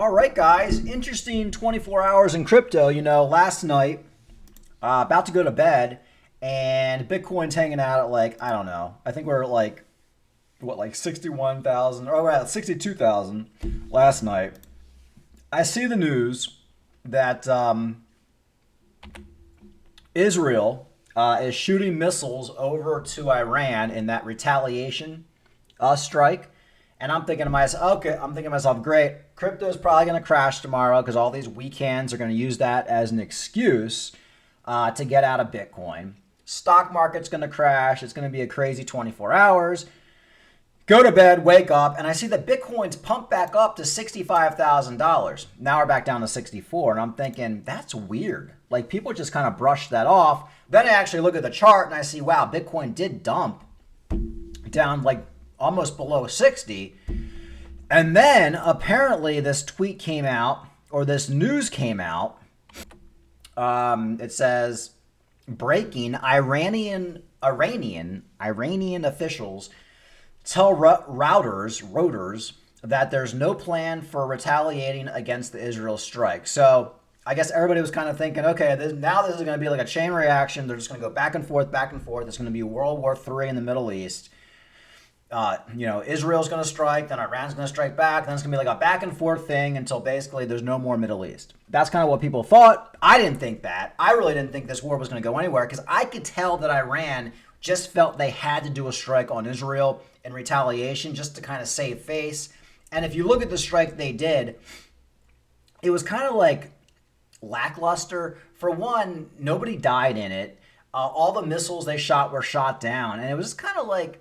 All right, guys. Interesting 24 hours in crypto. Last night, about to go to bed, and Bitcoin's hanging out at like, I don't know. I think we're at like 61,000, or we're at 62,000 last night. I see the news that Israel is shooting missiles over to Iran in that retaliation strike. And I'm thinking to myself, great, crypto's probably going to crash tomorrow because all these weak hands are going to use that as an excuse to get out of Bitcoin. Stock market's going to crash. It's going to be a crazy 24 hours. Go to bed, wake up, and I see that Bitcoin's pumped back up to $65,000. Now we're back down to 64, and I'm thinking, that's weird. Like, people just kind of brush that off. Then I actually look at the chart, and I see, wow, Bitcoin did dump down like almost below 60. And then apparently this tweet came out, or this news came out. It says, breaking, Iranian officials tell Reuters that there's no plan for retaliating against the Israel strike. So I guess everybody was kind of thinking, okay, now this is going to be like a chain reaction. They're just going to go back and forth, back and forth. It's going to be World War III in the Middle East. Israel's going to strike, then Iran's going to strike back. Then it's going to be like a back and forth thing until basically there's no more Middle East. That's kind of what people thought. I didn't think that. I really didn't think this war was going to go anywhere because I could tell that Iran just felt they had to do a strike on Israel in retaliation just to kind of save face. And if you look at the strike they did, it was kind of like lackluster. For one, nobody died in it. All the missiles they shot were shot down, and it was kind of like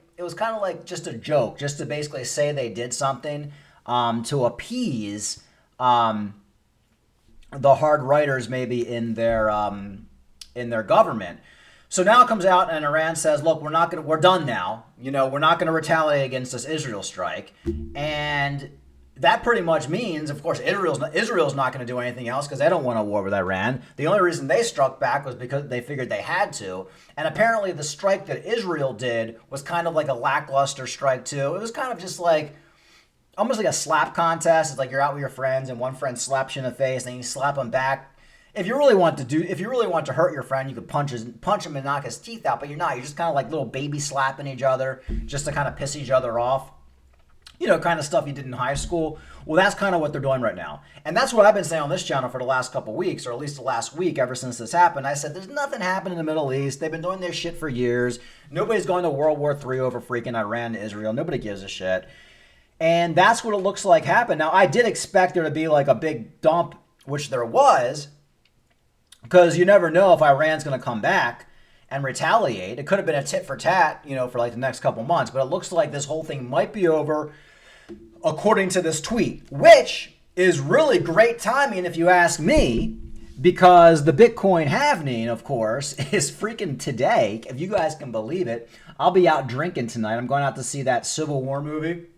just a joke, just to basically say they did something to appease the hard writers maybe in their government. So now it comes out and Iran says, look, we're done now. We're not going to retaliate against this Israel strike. And that pretty much means, of course, Israel's not going to do anything else because they don't want a war with Iran. The only reason they struck back was because they figured they had to. And apparently the strike that Israel did was kind of like a lackluster strike too. It was kind of just like, almost like a slap contest. It's like you're out with your friends and one friend slaps you in the face and you slap them back. If you really want to hurt your friend, you could punch him and knock his teeth out, but you're not. You're just kind of like little baby slapping each other just to kind of piss each other off. Kind of stuff you did in high school. Well, that's kind of what they're doing right now. And that's what I've been saying on this channel for the last couple weeks, or at least the last week ever since this happened. I said, there's nothing happening in the Middle East. They've been doing this shit for years. Nobody's going to World War III over freaking Iran to Israel. Nobody gives a shit. And that's what it looks like happened. Now, I did expect there to be like a big dump, which there was, because you never know if Iran's going to come back and retaliate. It could have been a tit for tat, for like the next couple months. But it looks like this whole thing might be over, according to this tweet, which is really great timing if you ask me, because the Bitcoin halving, of course, is freaking today. If you guys can believe it, I'll be out drinking tonight. I'm going out to see that Civil War movie,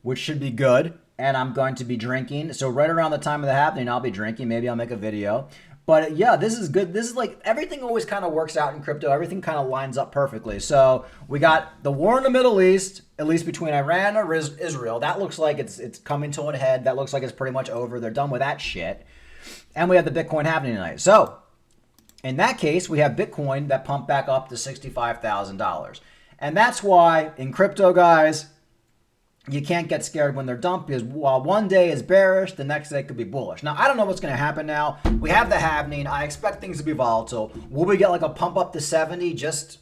which should be good. And I'm going to be drinking. So right around the time of the happening, I'll be drinking. Maybe I'll make a video. But yeah, this is good. This is like, everything always kind of works out in crypto. Everything kind of lines up perfectly. So we got the war in the Middle East, at least between Iran and Israel. That looks like it's coming to an head. That looks like it's pretty much over. They're done with that shit. And we have the Bitcoin happening tonight. So in that case, we have Bitcoin that pumped back up to $65,000. And that's why in crypto, guys, you can't get scared when they're dumped, because while one day is bearish, the next day could be bullish. Now, I don't know what's going to happen now. We have the halving. I expect things to be volatile. Will we get like a pump up to 70 just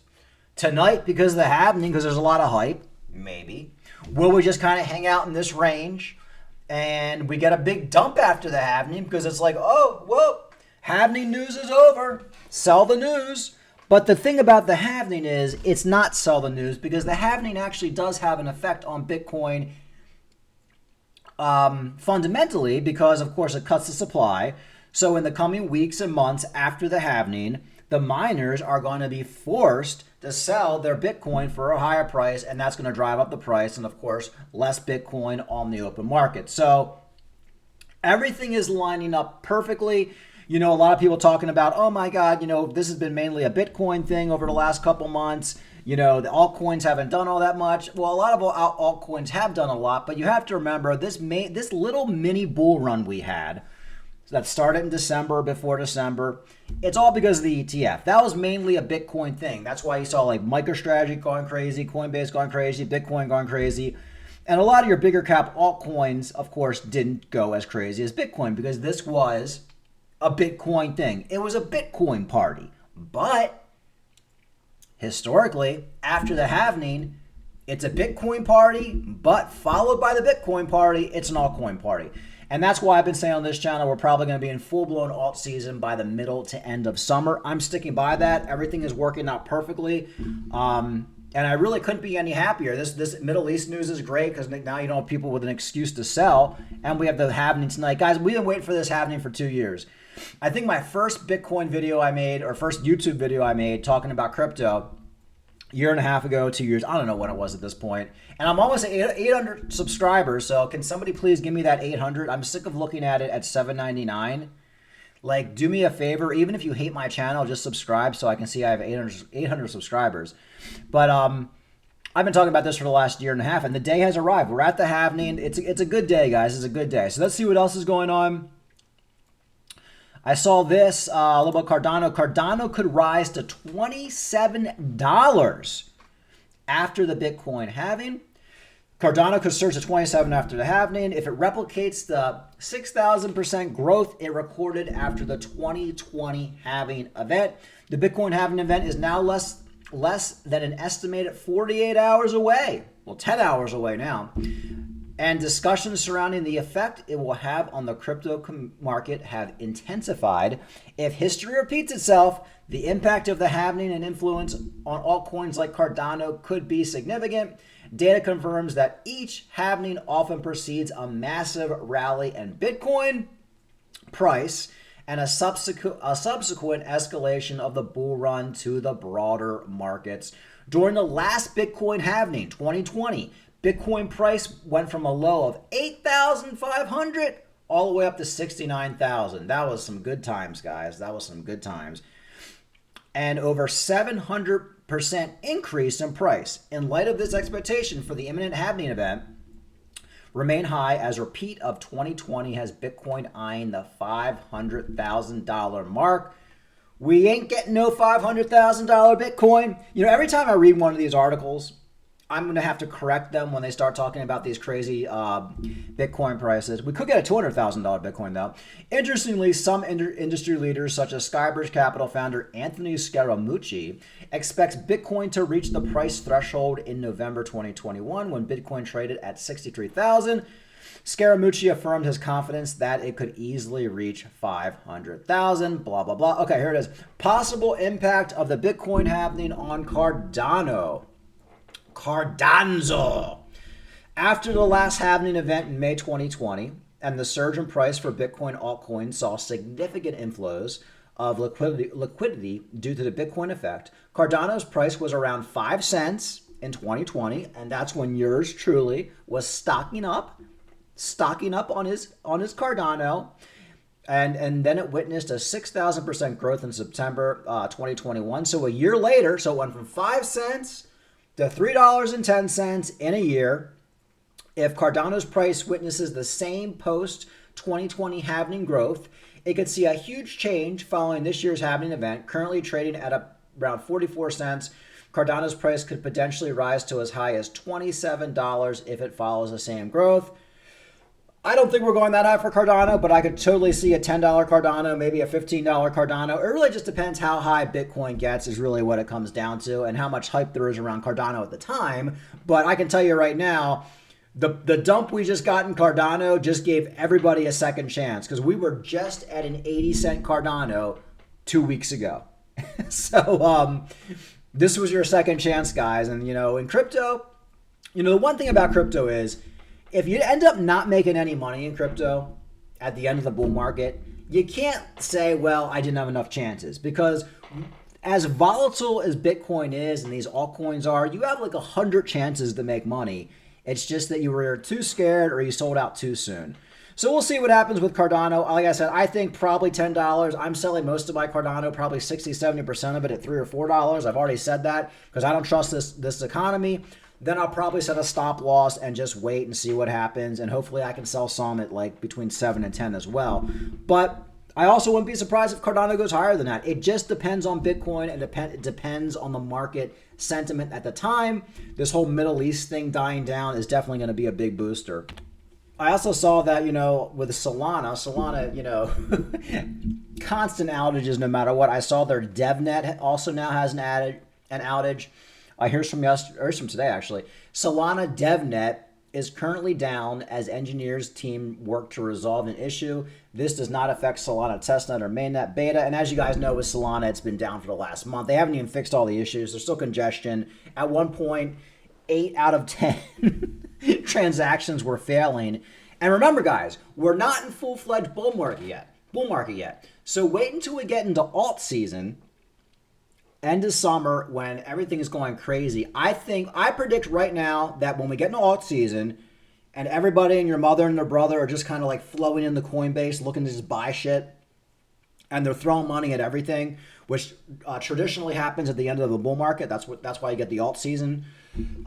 tonight because of the halving, because there's a lot of hype? Maybe. Will we just kind of hang out in this range and we get a big dump after the halving because it's like, oh, whoa, halving news is over. Sell the news. But the thing about the halving is it's not sell the news, because the halving actually does have an effect on Bitcoin fundamentally, because, of course, it cuts the supply. So in the coming weeks and months after the halving, the miners are going to be forced to sell their Bitcoin for a higher price, and that's going to drive up the price and, of course, less Bitcoin on the open market. So everything is lining up perfectly. A lot of people talking about, oh my God, this has been mainly a Bitcoin thing over the last couple months. You know, the altcoins haven't done all that much. Well, a lot of altcoins have done a lot, but you have to remember this little mini bull run we had that started in December, before December, it's all because of the ETF. That was mainly a Bitcoin thing. That's why you saw like MicroStrategy going crazy, Coinbase going crazy, Bitcoin going crazy. And a lot of your bigger cap altcoins, of course, didn't go as crazy as Bitcoin because this was a Bitcoin thing. It was a Bitcoin party. But historically, after the halving, it's a Bitcoin party, but followed by the Bitcoin party, it's an altcoin party. And that's why I've been saying on this channel, we're probably going to be in full-blown alt season by the middle to end of summer. I'm sticking by that. Everything is working out perfectly. And I really couldn't be any happier. This Middle East news is great because now you don't have people with an excuse to sell. And we have the halving tonight. Guys, we've been waiting for this halving for 2 years. I think my first Bitcoin video I made, or first YouTube video I made talking about crypto, year and a half ago, 2 years, I don't know when it was at this point. And I'm almost at 800 subscribers, so can somebody please give me that 800? I'm sick of looking at it at $7.99. Like, do me a favor, even if you hate my channel, just subscribe so I can see I have 800 subscribers. But I've been talking about this for the last year and a half, and the day has arrived. We're at the halving. It's a good day, guys. It's a good day. So let's see what else is going on. I saw this, a little bit of Cardano. Cardano could rise to $27 after the Bitcoin halving. Cardano could surge to 27 after the halving if it replicates the 6,000% growth it recorded after the 2020 halving event. The Bitcoin halving event is now less than an estimated 48 hours away. Well, 10 hours away now. And discussions surrounding the effect it will have on the crypto market have intensified. If history repeats itself, the impact of the halving and influence on altcoins like Cardano could be significant. Data confirms that each halving often precedes a massive rally in Bitcoin price and a subsequent escalation of the bull run to the broader markets. During the last Bitcoin halving, 2020, Bitcoin price went from a low of 8,500 all the way up to 69,000. That was some good times, guys. That was some good times. And over 700% increase in price. In light of this expectation for the imminent halving event, remain high as repeat of 2020 has Bitcoin eyeing the $500,000 mark. We ain't getting no $500,000 Bitcoin. You know, every time I read one of these articles, I'm going to have to correct them when they start talking about these crazy Bitcoin prices. We could get a $200,000 Bitcoin, though. Interestingly, some industry leaders, such as Skybridge Capital founder Anthony Scaramucci, expects Bitcoin to reach the price threshold in November 2021 when Bitcoin traded at $63,000. Scaramucci affirmed his confidence that it could easily reach $500,000, blah, blah, blah. Okay, here it is. Possible impact of the Bitcoin halving on Cardano. Cardanzo. After the last halving event in May 2020 and the surge in price for Bitcoin altcoins saw significant inflows of liquidity due to the Bitcoin effect, Cardano's price was around 5 cents in 2020, and that's when yours truly was stocking up on his Cardano, and then it witnessed a 6,000% growth in September 2021. So a year later, so it went from 5 cents to $3.10 in a year. If Cardano's price witnesses the same post-2020 halving growth, it could see a huge change following this year's halving event. Currently trading at around 44 cents, Cardano's price could potentially rise to as high as $27 if it follows the same growth. I don't think we're going that high for Cardano, but I could totally see a $10 Cardano, maybe a $15 Cardano. It really just depends how high Bitcoin gets is really what it comes down to, and how much hype there is around Cardano at the time. But I can tell you right now, the dump we just got in Cardano just gave everybody a second chance, because we were just at an 80-cent Cardano 2 weeks ago. So this was your second chance, guys. And, you know, in crypto, you know, the one thing about crypto is, if you end up not making any money in crypto at the end of the bull market, you can't say, well, I didn't have enough chances. Because as volatile as Bitcoin is and these altcoins are, you have like 100 chances to make money. It's just that you were too scared or you sold out too soon. So we'll see what happens with Cardano. Like I said, I think probably $10. I'm selling most of my Cardano, probably 60-70% of it at $3 or $4. I've already said that because I don't trust this economy. Then I'll probably set a stop loss and just wait and see what happens. And hopefully I can sell some at like between 7 and 10 as well. But I also wouldn't be surprised if Cardano goes higher than that. It just depends on Bitcoin and it depends on the market sentiment at the time. This whole Middle East thing dying down is definitely going to be a big booster. I also saw that, with Solana, constant outages no matter what. I saw their DevNet also now has an outage. Here's from today, actually. Solana DevNet is currently down as engineers team work to resolve an issue. This does not affect Solana testnet or mainnet beta. And as you guys know, with Solana, it's been down for the last month. They haven't even fixed all the issues. There's still congestion. At one point, 8 out of 10 transactions were failing. And remember, guys, we're not in full-fledged bull market yet. So wait until we get into alt season, end of summer, when everything is going crazy. I predict right now that when we get into alt season and everybody and your mother and their brother are just kind of like flowing in the Coinbase looking to just buy shit, and they're throwing money at everything, which traditionally happens at the end of the bull market. That's why you get the alt season.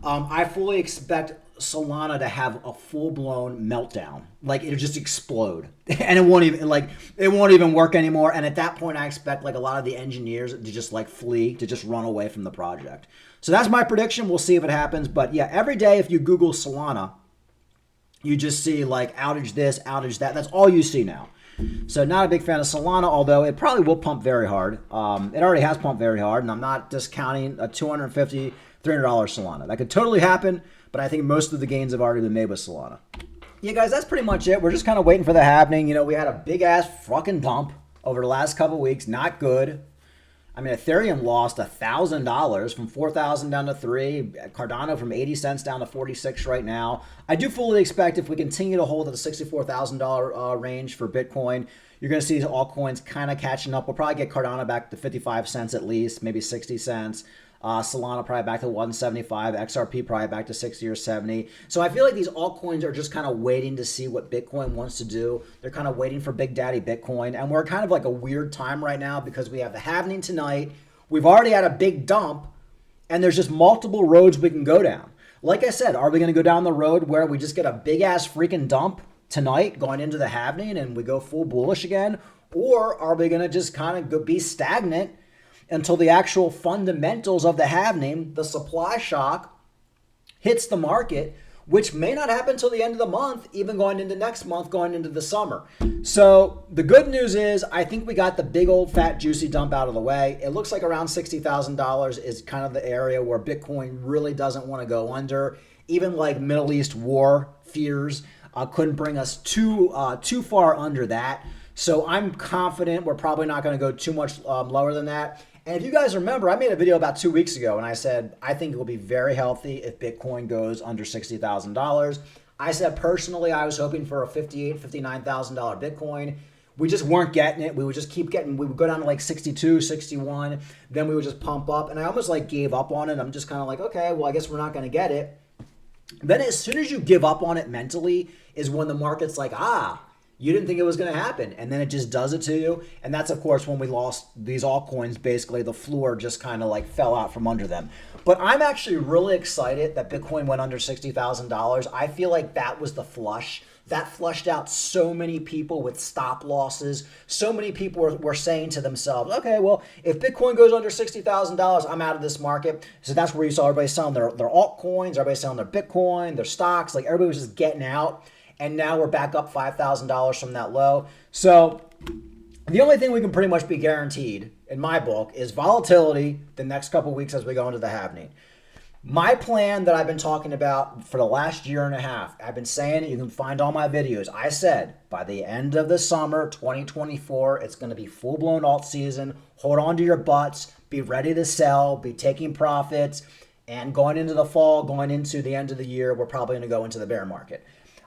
I fully expect Solana to have a full-blown meltdown. Like, it'll just explode. And it won't even work anymore. And at that point, I expect like a lot of the engineers to just like flee, to just run away from the project. So that's my prediction. We'll see if it happens. But yeah, every day if you Google Solana, you just see like outage this, outage that. That's all you see now. So not a big fan of Solana, although it probably will pump very hard. It already has pumped very hard, and I'm not discounting a $250, $300 Solana. That could totally happen, but I think most of the gains have already been made with Solana. Yeah, guys, that's pretty much it. We're just kind of waiting for the halving. We had a big-ass fucking dump over the last couple weeks. Not good. I mean, Ethereum lost $1,000 from 4,000 down to 3. Cardano from 80 cents down to 46 right now. I do fully expect if we continue to hold at the $64,000 range for Bitcoin, you're going to see altcoins kind of catching up. We'll probably get Cardano back to 55 cents at least, maybe 60 cents. Solana probably back to 175, XRP probably back to 60 or 70. So I feel like these altcoins are just kind of waiting to see what Bitcoin wants to do. They're kind of waiting for Big Daddy Bitcoin. And we're kind of like a weird time right now because we have the halving tonight. We've already had a big dump, and there's just multiple roads we can go down. Like I said, are we going to go down the road where we just get a big ass freaking dump tonight going into the halving and we go full bullish again? Or are we going to just kind of be stagnant until the actual fundamentals of the halving, the supply shock, hits the market, which may not happen until the end of the month, even going into next month, going into the summer. So the good news is I think we got the big old fat juicy dump out of the way. It looks like around $60,000 is kind of the area where Bitcoin really doesn't want to go under. Even like Middle East war fears couldn't bring us too far under that. So I'm confident we're probably not going to go too much lower than that. And if you guys remember, I made a video about 2 weeks ago and I said, I think it will be very healthy if Bitcoin goes under $60,000. I said personally, I was hoping for a $58,000, $59,000 Bitcoin. We just weren't getting it. We would just keep getting, we would go down to like 62, 61. Then we would just pump up. And I almost like gave up on it. I'm just kind of like, okay, well, I guess we're not going to get it. Then as soon as you give up on it mentally is when the market's like, you didn't think it was going to happen. And then it just does it to you. And that's, of course, when we lost these altcoins. Basically, the floor just kind of like fell out from under them. But I'm actually really excited that Bitcoin went under $60,000. I feel like that was the flush. That flushed out so many people with stop losses. So many people were saying to themselves, okay, well, if Bitcoin goes under $60,000, I'm out of this market. So that's where you saw everybody selling their altcoins, everybody selling their Bitcoin, their stocks. Like everybody was just getting out. And now we're back up $5,000 from that low. So the only thing we can pretty much be guaranteed in my book is volatility the next couple of weeks as we go into the halving. My plan that I've been talking about for the last year and a half, I've been saying it, you can find all my videos. I said by the end of the summer, 2024, it's going to be full-blown alt season. Hold on to your butts. Be ready to sell. Be taking profits. And going into the fall, going into the end of the year, we're probably going to go into the bear market.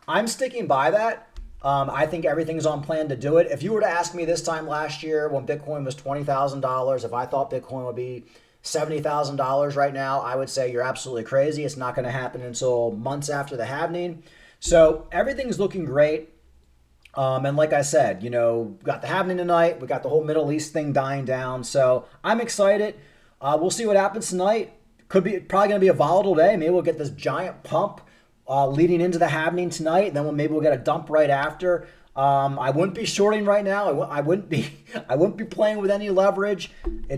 I'm sticking by that. I think everything's on plan to do it. If you were to ask me this time last year when Bitcoin was $20,000, if I thought Bitcoin would be $70,000 right now, I would say you're absolutely crazy. It's not going to happen until months after the halving. So everything's looking great. And like I said, you know, got the happening tonight. We got the whole Middle East thing dying down. So I'm excited. We'll see what happens tonight. Could be probably going to be a volatile day. Maybe we'll get this giant pump leading into the happening tonight. And then maybe we'll get a dump right after. I wouldn't be shorting right now. I wouldn't be. I wouldn't be playing with any leverage.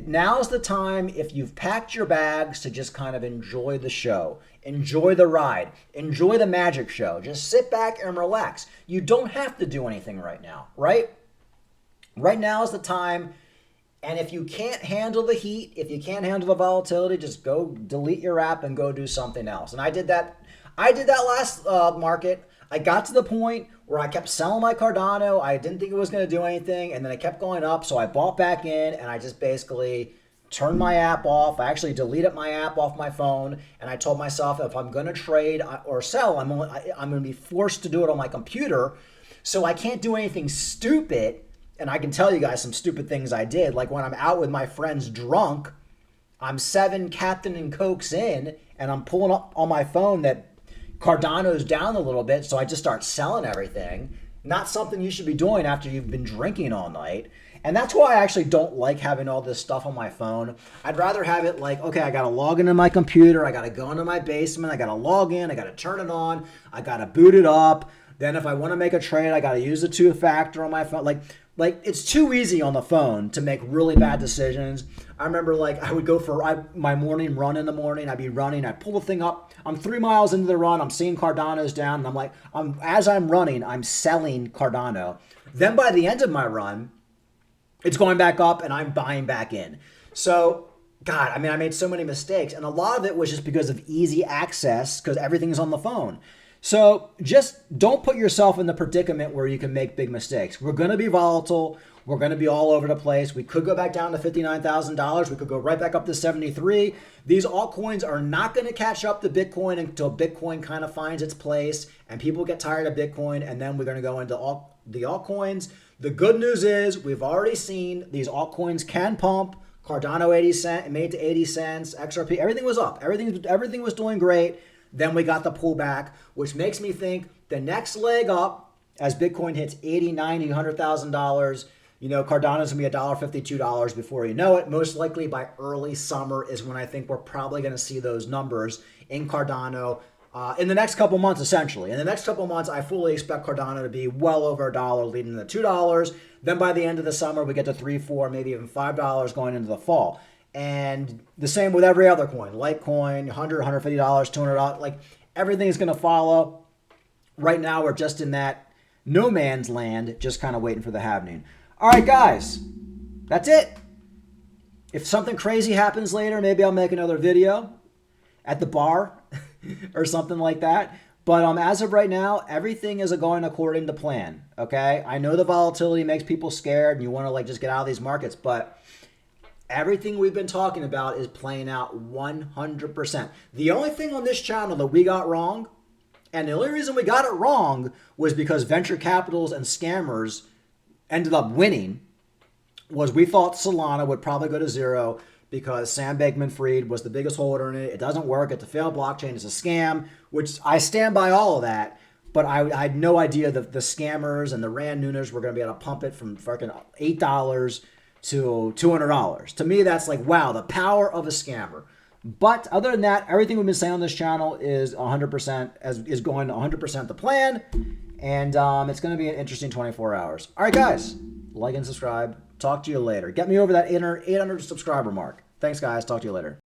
Now's the time, if you've packed your bags, to just kind of enjoy the show, enjoy the ride, enjoy the magic show. Just sit back and relax. You don't have to do anything right now, right? Right now is the time. And if you can't handle the heat, if you can't handle the volatility, just go delete your app and go do something else. And I did that. I did that last market. I got to the point where I kept selling my Cardano. I didn't think it was going to do anything, and then it kept going up. So I bought back in, and I just basically turned my app off. I actually deleted my app off my phone, and I told myself if I'm going to trade or sell, I'm going to be forced to do it on my computer. So I can't do anything stupid. And I can tell you guys some stupid things I did. Like when I'm out with my friends drunk, I'm 7 Captain and Cokes in, and I'm pulling up on my phone that Cardano's down a little bit, so I just start selling everything. Not something you should be doing after you've been drinking all night. And that's why I actually don't like having all this stuff on my phone. I'd rather have it like, okay, I got to log into my computer. I got to go into my basement. I got to log in. I got to turn it on. I got to boot it up. Then if I want to make a trade, I got to use the two-factor on my phone. Like it's too easy on the phone to make really bad decisions. I remember like I would go for my morning run in the morning. I'd be running. I'd pull the thing up. I'm 3 miles into the run. I'm seeing Cardano's down. And I'm like, as I'm running, I'm selling Cardano. Then by the end of my run, it's going back up and I'm buying back in. So, God, I mean, I made so many mistakes. And a lot of it was just because of easy access because everything's on the phone. So just don't put yourself in the predicament where you can make big mistakes. We're going to be volatile. We're going to be all over the place. We could go back down to $59,000. We could go right back up to 73. These altcoins are not going to catch up to Bitcoin until Bitcoin kind of finds its place and people get tired of Bitcoin, and then we're going to go into the altcoins. The good news is we've already seen these altcoins can pump. Cardano 80 cents, it made to 80 cents. XRP, everything was up. Everything was doing great. Then we got the pullback, which makes me think the next leg up, as Bitcoin hits $80,000, $90,000, $100,000, you know, Cardano's going to be $1.50, $2 before you know it. Most likely by early summer is when I think we're probably going to see those numbers in Cardano in the next couple months, essentially. In the next couple months, I fully expect Cardano to be well over $1, leading to $2. Then by the end of the summer, we get to $3, $4, maybe even $5 going into the fall. And the same with every other coin, Litecoin, $100, $150, $200, like everything is going to follow. Right now, we're just in that no man's land, just kind of waiting for the happening. All right, guys, that's it. If something crazy happens later, maybe I'll make another video at the bar or something like that. But as of right now, everything is going according to plan, okay? I know the volatility makes people scared and you want to like just get out of these markets, but everything we've been talking about is playing out 100%. The only thing on this channel that we got wrong, and the only reason we got it wrong was because venture capitals and scammers ended up winning, was we thought Solana would probably go to zero because Sam Bankman-Fried was the biggest holder in it. It doesn't work. It's a failed blockchain. It's a scam, which I stand by all of that. But I had no idea that the scammers and the Rand Nooners were going to be able to pump it from freaking $8 to $200. To me, that's like, wow, the power of a scammer. But other than that, everything we've been saying on this channel is 100% is going 100% the plan. And it's going to be an interesting 24 hours. All right, guys, like and subscribe. Talk to you later. Get me over that 800 subscriber mark. Thanks, guys. Talk to you later.